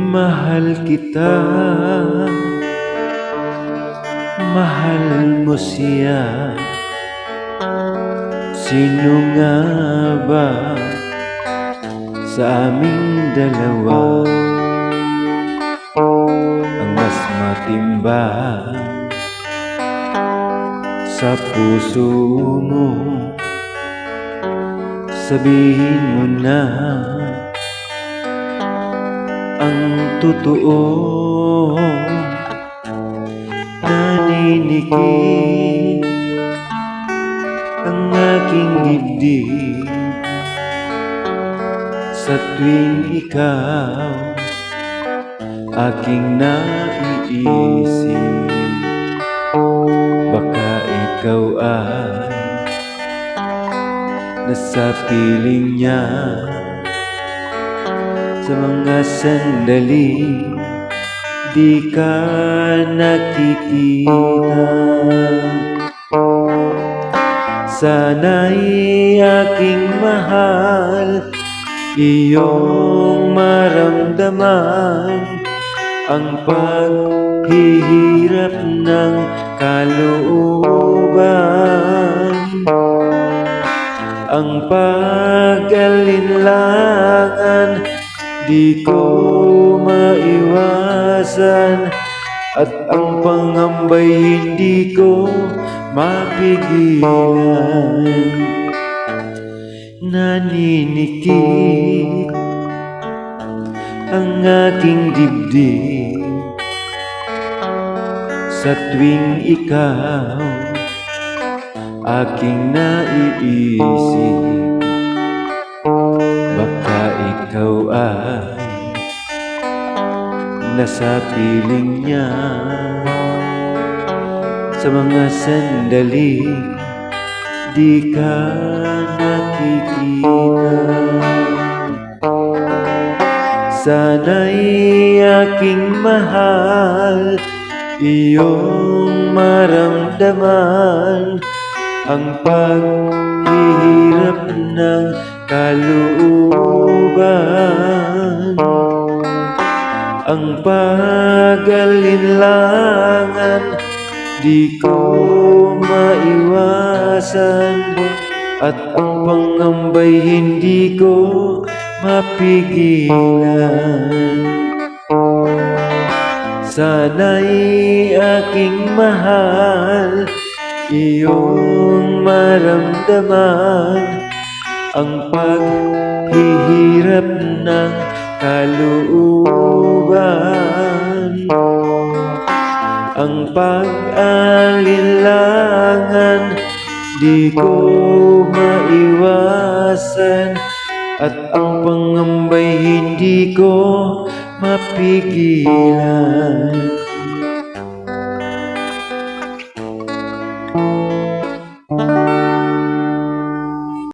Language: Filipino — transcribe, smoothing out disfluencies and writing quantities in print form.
Mahal kita, mahal mo siya. Sino nga ba sa aming dalawa ang mas matimbang sa puso mo? Sabihin mo na ang totoo. Naninikip ang aking dibdib sa tuwing ikaw aking naiisip. Baka ikaw ay nasa piling niya sa mga sandali di ka nakikita. Sana'y aking mahal, iyong maramdaman ang paghihirap ng kalooban, ang pag-alinlangan di ko maiwasan, at ang pangambay hindi ko mapigilan. Naninikip ang aking dibdib sa tuwing ikaw aking naiisip. Baka ikaw ay nasa piling niya sa mga sandali di ka nakikita. Sana'y aking mahal, iyong maramdaman ang paghihirap ng kalooban, ang pag-alinlangan di ko maiwasan, at ang pangambay hindi ko mapigilan. Sana'y aking mahal, iyong maramdaman ang paghihirap ng kalooban, ang pag-alinlangan di ko maiwasan, at ang pangambay hindi ko mapigilan.